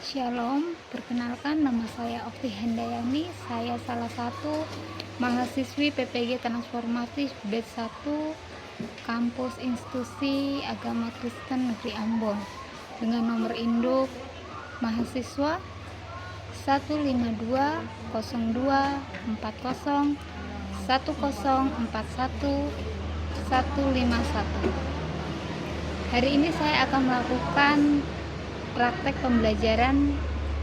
Shalom, perkenalkan nama saya Okti Hendayani. Saya salah satu mahasiswi PPG Transformasi Batch 1 Kampus Institusi Agama Kristen Negeri Ambon dengan nomor induk mahasiswa 15202401041 Hari ini saya akan melakukan praktek pembelajaran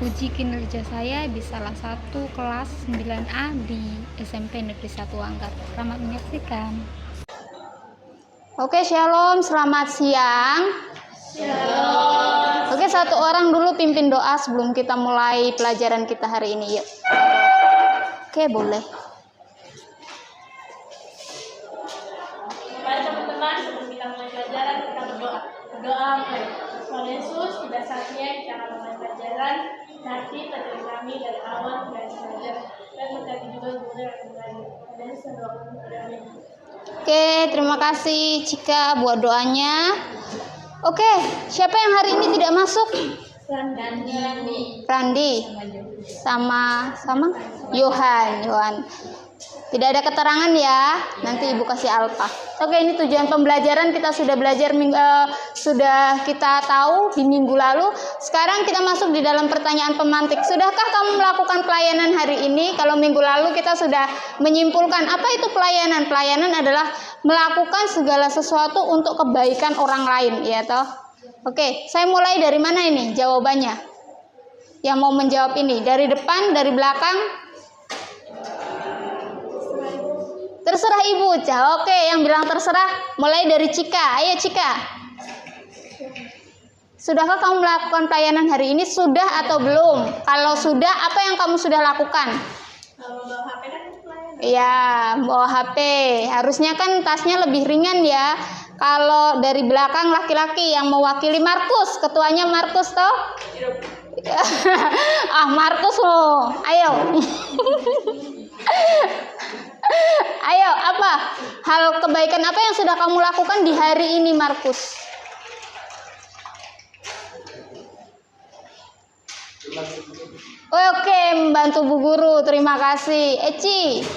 uji kinerja saya di salah satu kelas 9A di SMP Negeri 1 Angkat. Selamat menyaksikan. Oke, shalom, selamat siang. Shalom. Oke, satu orang dulu pimpin doa sebelum kita mulai pelajaran kita hari ini, yuk. Oke, boleh. Baik teman-teman, sebelum kita mulai pelajaran, kita berdoa. Tuhan Yesus, sudah saatnya kita akan mulai pelajaran. Nanti pelajaran kami dari awal hingga belajar dan berkati juga guru yang akan belajar. Dan sedoakan kami. Oke, terima kasih Cika buat doanya. Oke, siapa yang hari ini tidak masuk? Randi. Sama Yohan. Tidak ada keterangan ya. Nanti Ibu kasih alfa. Oke, ini tujuan pembelajaran kita sudah belajar sudah kita tahu di minggu lalu. Sekarang kita masuk di dalam pertanyaan pemantik. Sudahkah kamu melakukan pelayanan hari ini? Kalau minggu lalu kita sudah menyimpulkan apa itu pelayanan. Pelayanan adalah melakukan segala sesuatu untuk kebaikan orang lain, ya toh. Oke, saya mulai dari mana ini jawabannya? Yang mau menjawab ini dari depan, dari belakang? Terserah Ibu, Ca. Oke, yang bilang terserah mulai dari Cika. Ayo Cika. Sudahkah kamu melakukan pelayanan hari ini? Sudah atau belum? Kalau sudah, apa yang kamu sudah lakukan? Bawa HP kan pelayanan. Iya, bawa HP. Harusnya kan tasnya lebih ringan ya. Kalau dari belakang laki-laki yang mewakili Markus, ketuanya Markus toh? Markus loh. Ayo. Ayo, apa hal kebaikan apa yang sudah kamu lakukan di hari ini, Markus? Oke, membantu Bu Guru, terima kasih. Eci,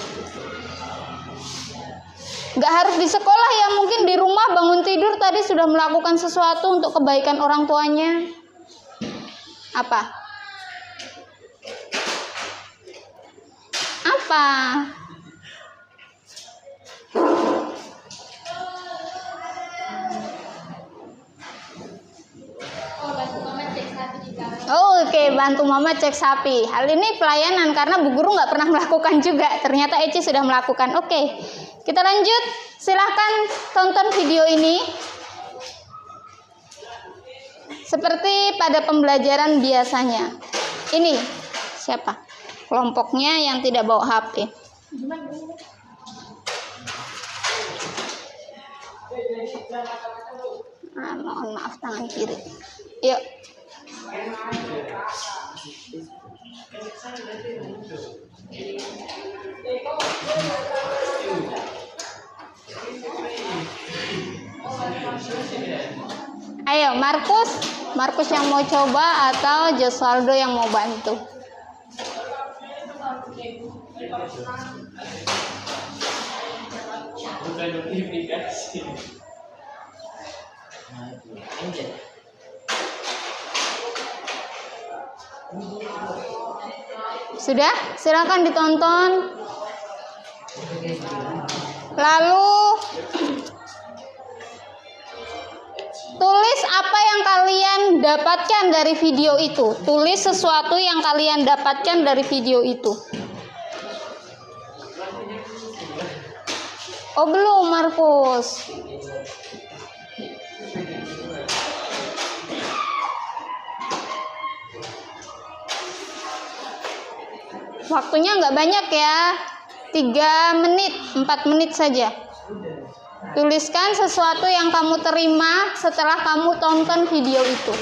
nggak harus di sekolah ya, mungkin di rumah bangun tidur tadi sudah melakukan sesuatu untuk kebaikan orang tuanya. Apa? Oke, bantu mama cek sapi. Hal ini pelayanan karena Bu Guru nggak pernah melakukan juga. Ternyata Eci sudah melakukan. Oke, kita lanjut. Silahkan tonton video ini. Seperti pada pembelajaran biasanya. Ini siapa? Kelompoknya yang tidak bawa HP. Mohon maaf tangan kiri. Yuk. Ayo, Markus yang mau coba atau Josaldo yang mau bantu? Sudah? Silakan ditonton. Lalu tulis apa yang kalian dapatkan dari video itu. Tulis sesuatu yang kalian dapatkan dari video itu. Oh, belum, Markus. Waktunya nggak banyak ya, 3 menit, 4 menit saja. Tuliskan sesuatu yang kamu terima setelah kamu tonton video itu.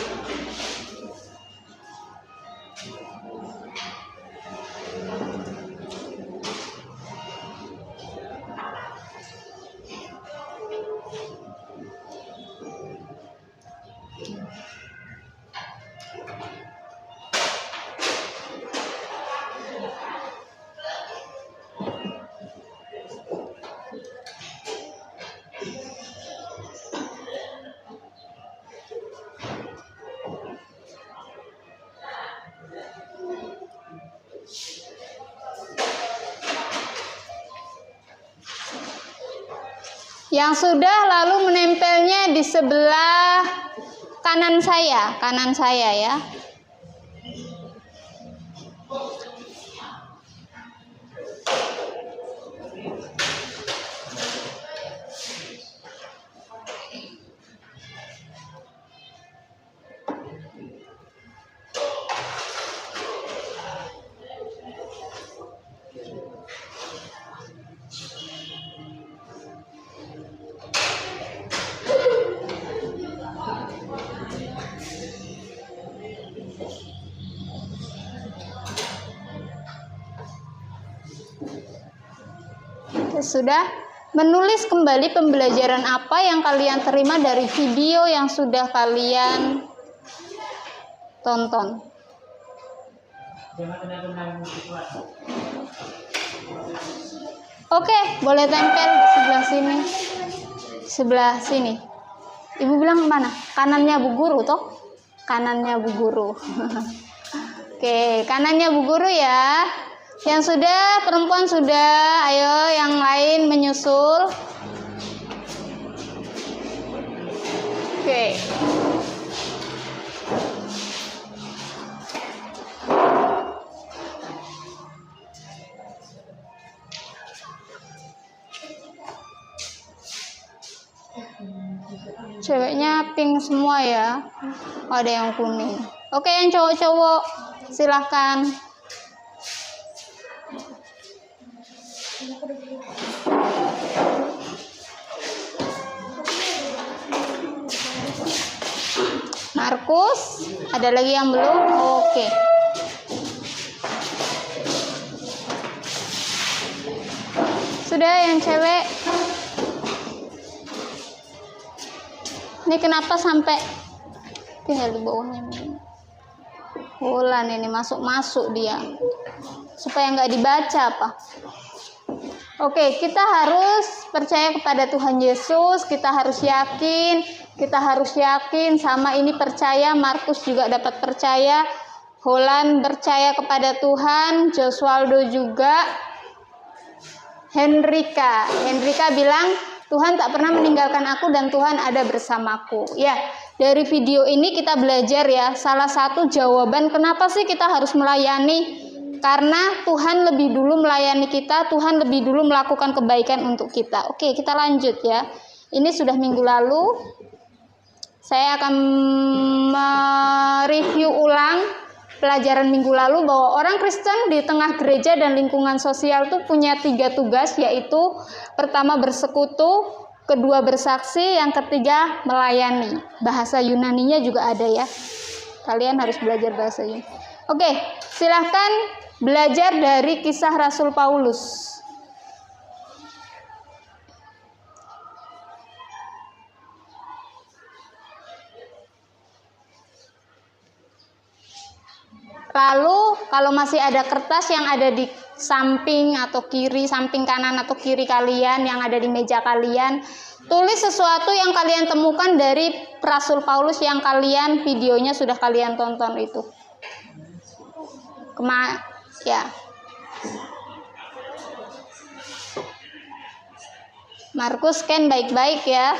Yang sudah lalu menempelnya di sebelah kanan saya ya. Sudah menulis kembali pembelajaran apa yang kalian terima dari video yang sudah kalian tonton. Oke, boleh tempel di sebelah sini. Sebelah sini. Ibu bilang mana? Kanannya Bu Guru toh? Kanannya Bu Guru. Oke, kanannya Bu Guru ya. Yang sudah, perempuan sudah, ayo yang lain menyusul. Oke. Ceweknya pink semua ya. Ada yang kuning. Oke, yang cowok-cowok silahkan. Markus, ada lagi yang belum? Oke. Sudah yang cewek. Ini kenapa sampai tinggal di bawahnya? Bulan ini masuk dia. Supaya nggak dibaca apa? Oke, kita harus percaya kepada Tuhan Yesus, kita harus yakin sama ini percaya, Markus juga dapat percaya, Holland percaya kepada Tuhan, Joswaldo juga, Henrika bilang, Tuhan tak pernah meninggalkan aku dan Tuhan ada bersamaku. Ya, dari video ini kita belajar ya, salah satu jawaban kenapa sih kita harus melayani. Karena Tuhan lebih dulu melayani kita, Tuhan lebih dulu melakukan kebaikan untuk kita. Oke, kita lanjut ya. Ini sudah minggu lalu. Saya akan mereview ulang pelajaran minggu lalu bahwa orang Kristen di tengah gereja dan lingkungan sosial itu punya 3 tugas, yaitu pertama bersekutu, kedua bersaksi, yang ketiga melayani. Bahasa Yunaninya juga ada ya. Kalian harus belajar bahasa Yunani. Oke, silahkan belajar dari kisah Rasul Paulus. Lalu kalau masih ada kertas yang ada di samping atau kiri, samping kanan atau kiri kalian yang ada di meja kalian, tulis sesuatu yang kalian temukan dari Rasul Paulus yang kalian videonya sudah kalian tonton itu. Ya. Markus scan baik-baik ya.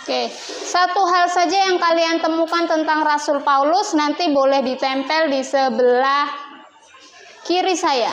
Oke, satu hal saja yang kalian temukan tentang Rasul Paulus nanti boleh ditempel di sebelah kiri saya.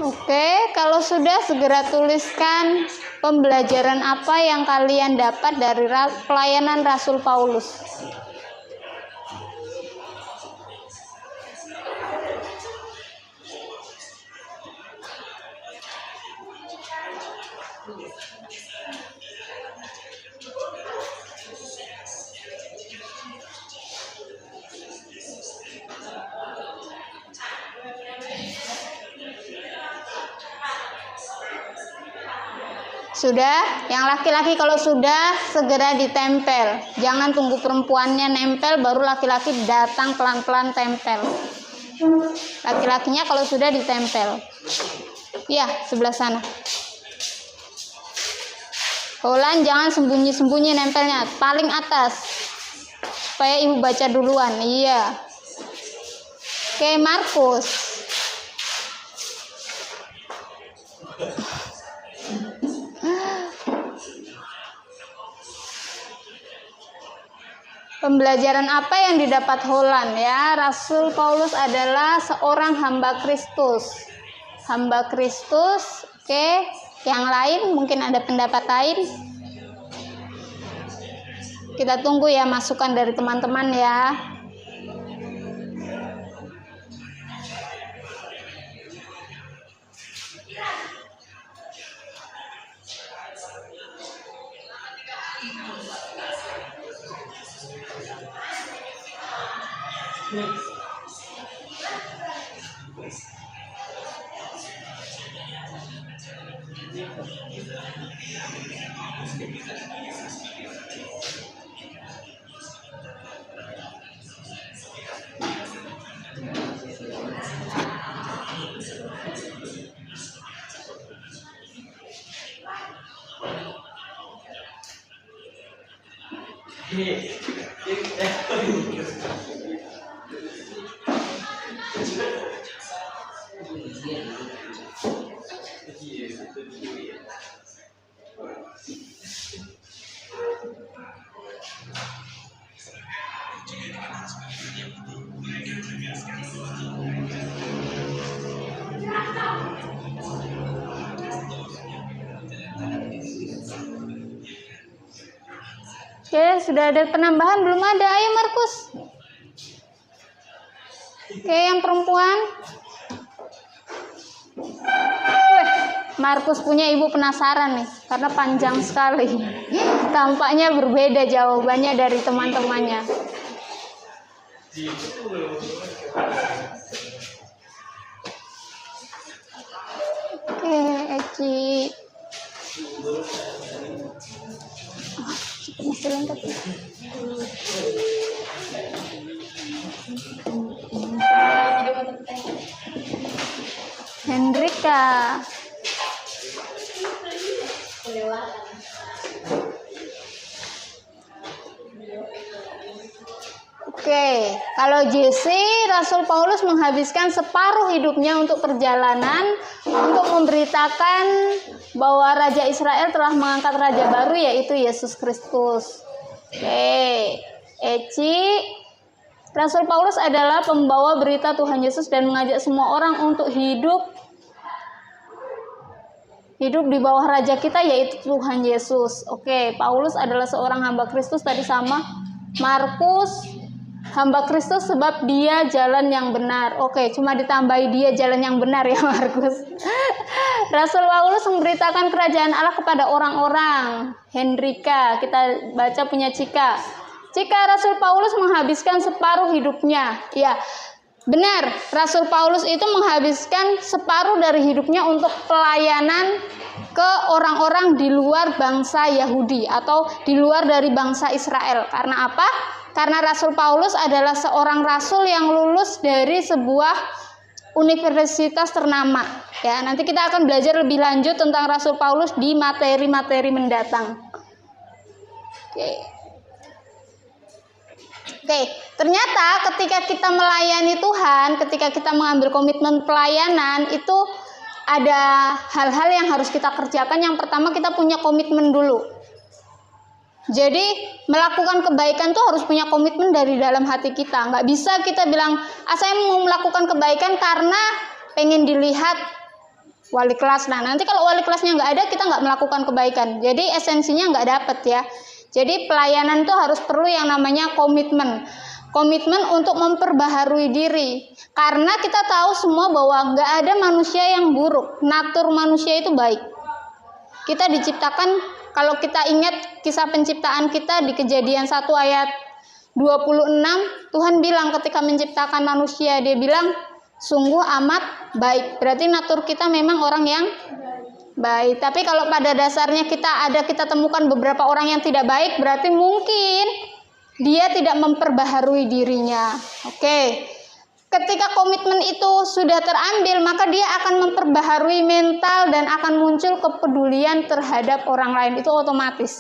Oke, kalau sudah segera tuliskan pembelajaran apa yang kalian dapat dari pelayanan Rasul Paulus. Sudah? Yang laki-laki kalau sudah segera ditempel. Jangan tunggu perempuannya nempel baru laki-laki datang pelan-pelan tempel. Laki-lakinya kalau sudah ditempel. Ya, sebelah sana. Holan jangan sembunyi-sembunyi nempelnya, paling atas. Supaya ibu baca duluan. Iya. Oke, Markus. Pembelajaran apa yang didapat Holan ya? Rasul Paulus adalah seorang hamba Kristus. Hamba Kristus. Oke, yang lain mungkin ada pendapat lain. Kita tunggu ya masukan dari teman-teman ya. Oke, sudah ada penambahan? Belum ada. Ayo Markus. Oke, yang perempuan. Markus punya ibu penasaran nih, karena panjang sekali. Tampaknya berbeda jawabannya dari teman-temannya. Oke, Eci. Masih lengkap. Hendrika. Oke, kalau Jesse, Rasul Paulus menghabiskan separuh hidupnya untuk perjalanan untuk memberitakan bahwa Raja Israel telah mengangkat raja baru, yaitu Yesus Kristus. Oke, Eci, Rasul Paulus adalah pembawa berita Tuhan Yesus dan mengajak semua orang untuk hidup di bawah raja kita, yaitu Tuhan Yesus. Oke, Paulus adalah seorang hamba Kristus tadi sama Markus, hamba Kristus sebab dia jalan yang benar. Oke, cuma ditambahi dia jalan yang benar ya Markus. Rasul Paulus memberitakan kerajaan Allah kepada orang-orang. Hendrika, kita baca punya Cika. Cika, Rasul Paulus menghabiskan separuh hidupnya. Ya, benar, Rasul Paulus itu menghabiskan separuh dari hidupnya untuk pelayanan ke orang-orang di luar bangsa Yahudi atau di luar dari bangsa Israel. Karena apa? Karena Rasul Paulus adalah seorang rasul yang lulus dari sebuah universitas ternama. Ya, nanti kita akan belajar lebih lanjut tentang Rasul Paulus di materi-materi mendatang. Oke, ternyata ketika kita melayani Tuhan, ketika kita mengambil komitmen pelayanan, itu ada hal-hal yang harus kita kerjakan. Yang pertama, kita punya komitmen dulu. Jadi melakukan kebaikan tuh harus punya komitmen dari dalam hati kita. Nggak bisa kita bilang, saya mau melakukan kebaikan karena pengen dilihat wali kelas. Nah, nanti kalau wali kelasnya nggak ada, kita nggak melakukan kebaikan. Jadi esensinya nggak dapet ya. Jadi pelayanan itu harus perlu yang namanya komitmen. Komitmen untuk memperbaharui diri. Karena kita tahu semua bahwa nggak ada manusia yang buruk. Natur manusia itu baik. Kita diciptakan, kalau kita ingat kisah penciptaan kita di Kejadian 1 ayat 26, Tuhan bilang ketika menciptakan manusia, dia bilang sungguh amat baik. Berarti natur kita memang orang yang baik. Tapi kalau pada dasarnya kita temukan beberapa orang yang tidak baik, berarti mungkin dia tidak memperbaharui dirinya. Oke. Ketika komitmen itu sudah terambil, maka dia akan memperbaharui mental dan akan muncul kepedulian terhadap orang lain. Itu otomatis.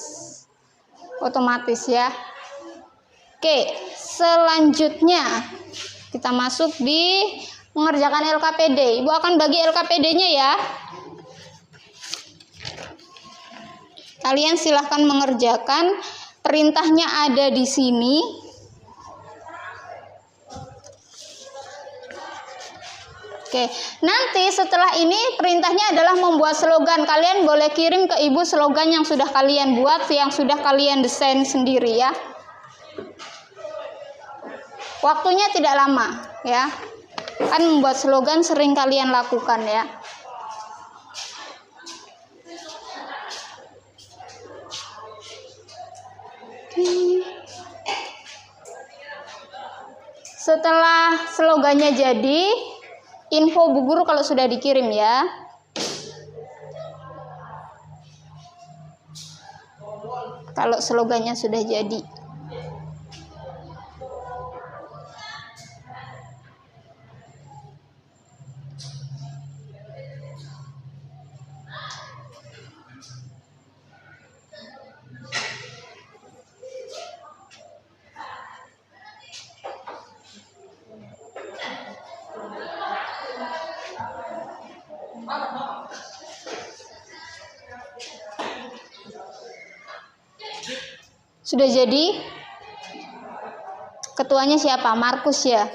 Otomatis ya. Oke, selanjutnya kita masuk di mengerjakan LKPD. Ibu akan bagi LKPD-nya ya. Kalian silahkan mengerjakan. Perintahnya ada di sini. Oke, nanti setelah ini perintahnya adalah membuat slogan. Kalian boleh kirim ke ibu slogan yang sudah kalian buat, yang sudah kalian desain sendiri ya. Waktunya tidak lama ya. Kan membuat slogan sering kalian lakukan ya. Setelah slogannya jadi, info Bu Guru kalau sudah dikirim ya. Kalau slogannya sudah jadi. Sudah jadi? Ketuanya siapa? Markus ya?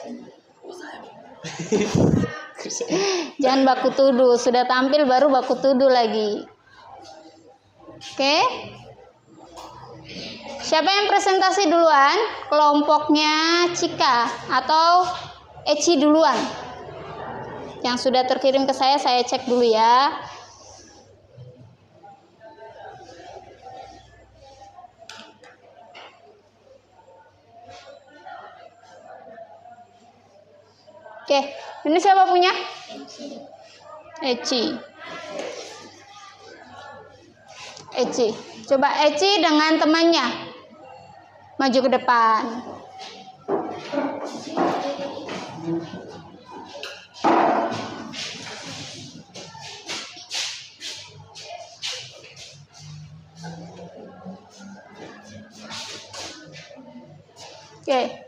Jangan baku tuduh. Sudah tampil baru baku tuduh lagi. Oke? Siapa yang presentasi duluan? Kelompoknya Cika atau Eci duluan? Yang sudah terkirim ke saya cek dulu ya. Oke, ini siapa punya? Eci. Eci. Coba Eci dengan temannya. Maju ke depan. Oke.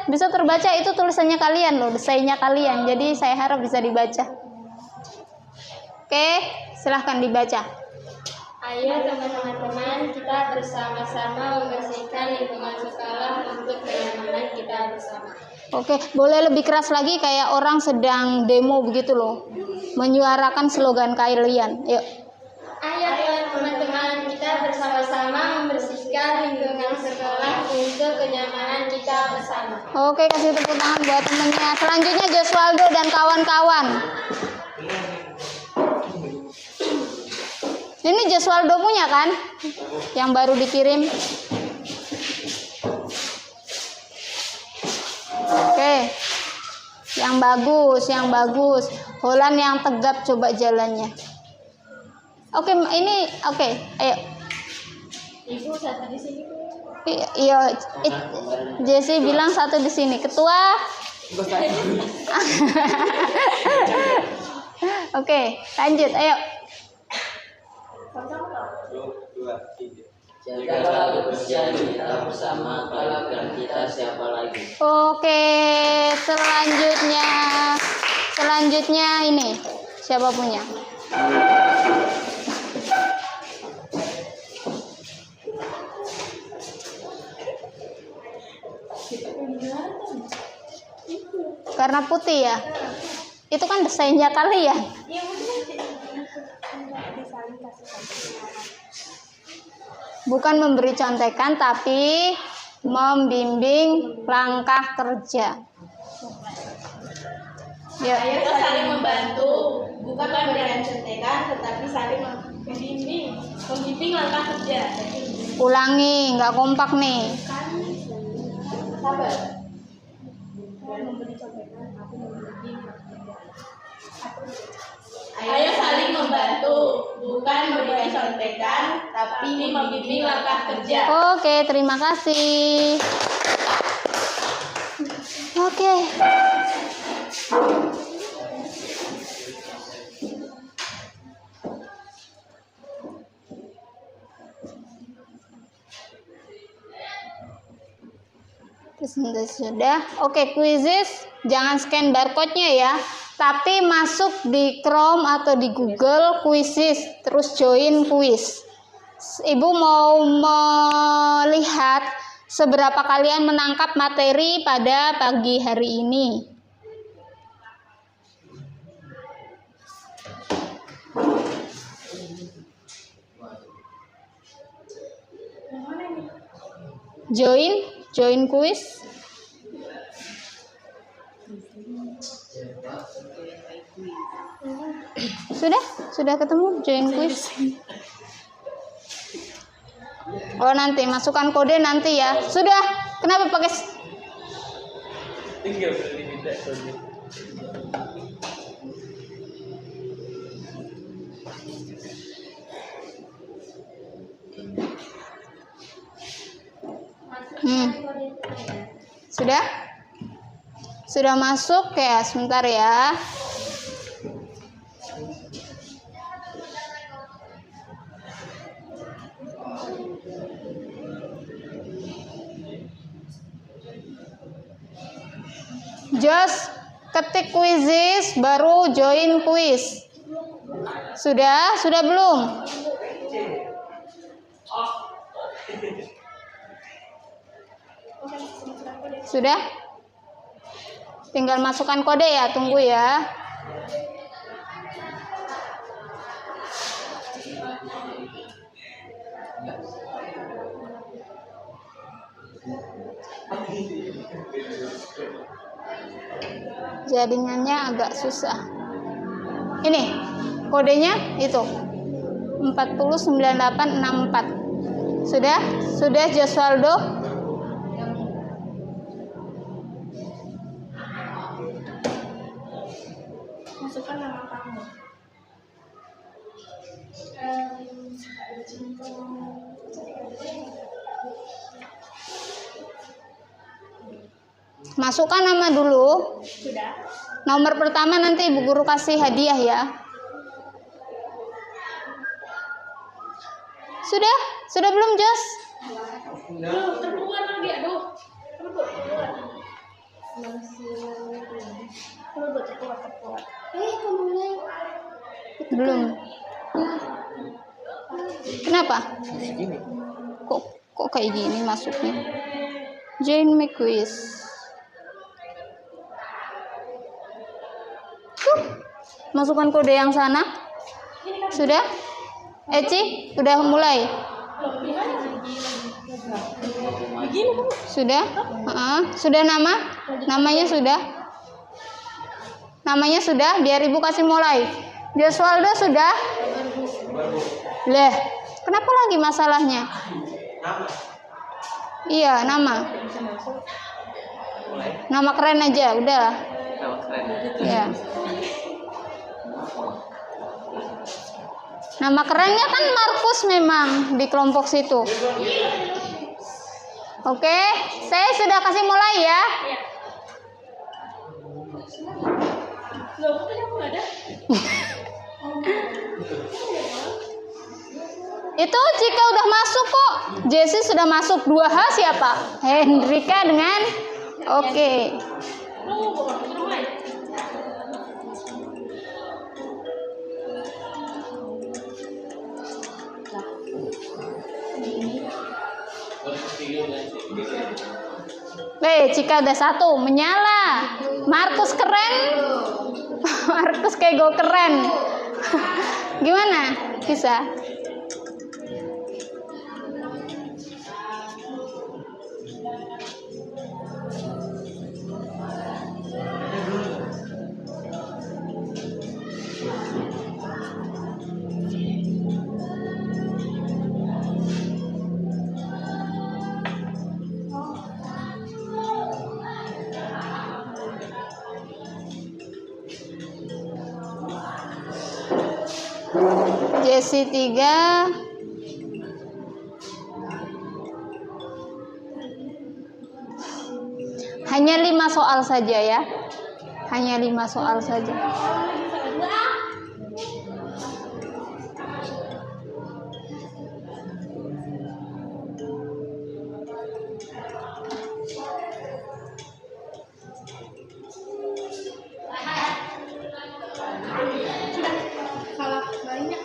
Bisa terbaca, itu tulisannya kalian loh, desainnya kalian. Jadi saya harap bisa dibaca. Oke, silahkan dibaca. Ayo teman-teman, kita bersama-sama membersihkan lingkungan sekolah untuk kenyamanan kita bersama. Oke, boleh lebih keras lagi kayak orang sedang demo begitu loh. Menyuarakan slogan kalian. Yuk. Ayo teman-teman, kita bersama-sama membersihkan lingkungan sekolah untuk kenyamanan kita bersama. Oke, kasih tepuk tangan buat temennya. Selanjutnya Joswaldo dan kawan-kawan. Ini Joswaldo punya kan? Yang baru dikirim. Oke. Yang bagus. Holan yang tegap coba jalannya. Oke, ini oke. Ayo. Ibu satu di sini. Iya, Jesse bilang satu di sini. Ketua. Oke, lanjut. Ayo. Jagalah kebersihan kita bersama, kalahkan kita siapa lagi. Oke, selanjutnya ini siapa punya? Karena putih ya. Itu kan desainnya kalian. Bukan memberi contekan, tapi membimbing langkah kerja. Ya. Ayo saling membantu, bukan memberikan contekan, tetapi saling membimbing langkah kerja. Ulangi, nggak kompak nih. Sabar. Memberi contekan, tapi membimbing langkah kerja. Ayo saling membantu, bukan memberi contekan, tapi membimbing langkah kerja. Oke, terima kasih. Oke. Sudah. Oke, quizzes jangan scan barcode-nya ya. Tapi masuk di Chrome atau di Google quizzes, terus join quiz. Ibu mau melihat seberapa kalian menangkap materi pada pagi hari ini. Join quiz. Sudah ketemu join quiz. Oh, nanti masukkan kode nanti ya. Sudah. Kenapa pakai Tinggal minta kode. Sudah? Sudah masuk ya, sebentar ya. Just ketik quizzes baru join quiz. Sudah? Sudah belum? Sudah? Tinggal masukkan kode ya, tunggu ya. Jaringannya agak susah. Ini kodenya itu 409864. Sudah Joswaldo? Masukkan nama kamu. Masukkan nama dulu. Sudah. Nomor pertama nanti Ibu Guru kasih hadiah ya. Sudah? Sudah belum, Jos? Belum, terkeluar lagi, aduh. Terkeluar. Terkeluar. Belum. Kenapa? Kok kayak gini masuknya? Join my quiz. Masukkan kode yang sana. Sudah? Eci, udah mulai? Sudah? Sudah namanya sudah? Namanya sudah? Biar Ibu kasih mulai. Joswaldo sudah? Leh, kenapa lagi masalahnya? Iya, nama. Nama keren aja, udah. Nama keren. Ya. Nama kerennya kan Markus memang di kelompok situ. Oke, saya sudah kasih mulai ya. Loh, kok aku nggak ada? Itu jika udah masuk kok. Jessie sudah masuk. 2H siapa? Hendrika dengan oke. Cika udah 1 menyala. Markus keren. Markus kayak gue keren. Gimana? Bisa? Jesse 3. Hanya 5 soal saja ya. Hanya 5 soal saja. Salah banyak.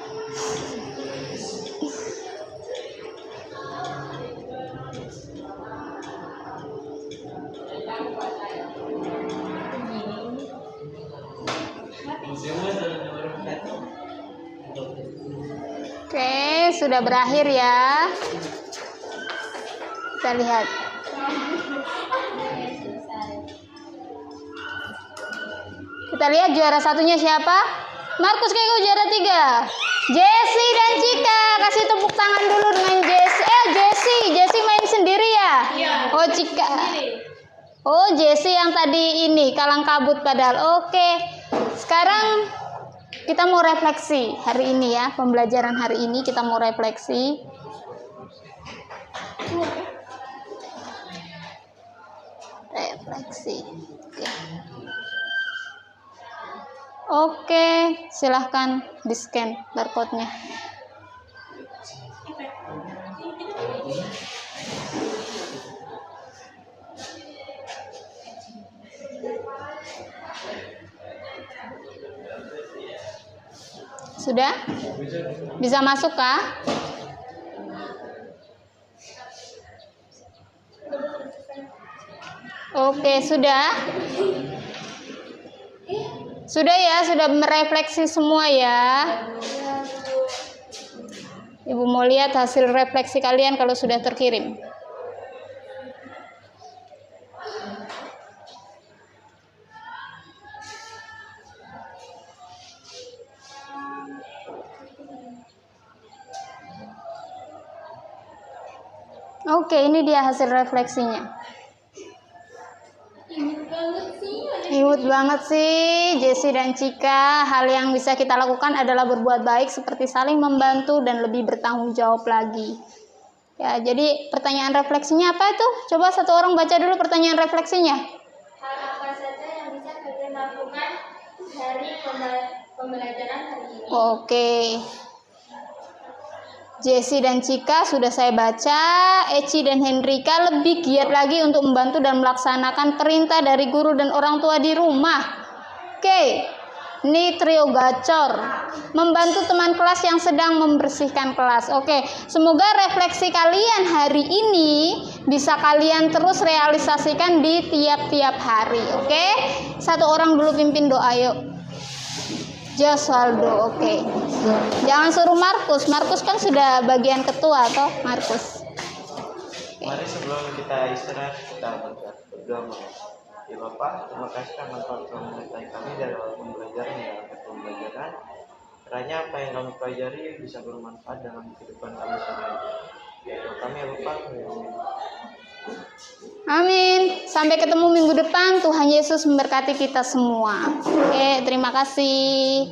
Oke, sudah berakhir ya. Kita lihat. Kita lihat juara satunya siapa? Markus Keko juara 3. Jesse dan Cika. Kasih tepuk tangan dulu dengan Jesse. Jesse main sendiri ya? Iya. Oh, Cika. Oh, Jesse yang tadi ini kalang kabut padahal. Oke. Sekarang kita mau refleksi hari ini ya. Pembelajaran hari ini kita mau refleksi. Refleksi. Oke, silahkan di-scan barcode-nya. Sudah? Bisa masuk kah? Oke, sudah. Sudah ya, sudah merefleksi semua ya. Ibu mau lihat hasil refleksi kalian kalau sudah terkirim. Oke, ini dia hasil refleksinya. Imut banget sih Jesse dan Cika. Hal yang bisa kita lakukan adalah berbuat baik seperti saling membantu dan lebih bertanggung jawab lagi. Ya, jadi pertanyaan refleksinya apa itu? Coba satu orang baca dulu pertanyaan refleksinya. Hal apa saja yang bisa kalian lakukan dari pembelajaran hari ini? Oke. Jesse dan Cika sudah saya baca. Eci dan Hendrika lebih giat lagi untuk membantu dan melaksanakan perintah dari guru dan orang tua di rumah. Oke. Ini trio gacor. Membantu teman kelas yang sedang membersihkan kelas. Oke. Semoga refleksi kalian hari ini bisa kalian terus realisasikan di tiap-tiap hari. Oke. Satu orang dulu pimpin doa yuk. Joswaldo, oke. Jangan suruh Markus. Markus kan sudah bagian ketua toh, Markus. Mari sebelum kita istirahat kita berdoa. Ya Bapak, terima kasih karena Engkau telah menyertai kami dalam pembelajaran pembelajaran. Kiranya apa yang kami pelajari bisa bermanfaat dalam kehidupan kami sehari-hari. Ya kami ya Bapak. Amin. Sampai ketemu minggu depan. Tuhan Yesus memberkati kita semua. Oke, terima kasih.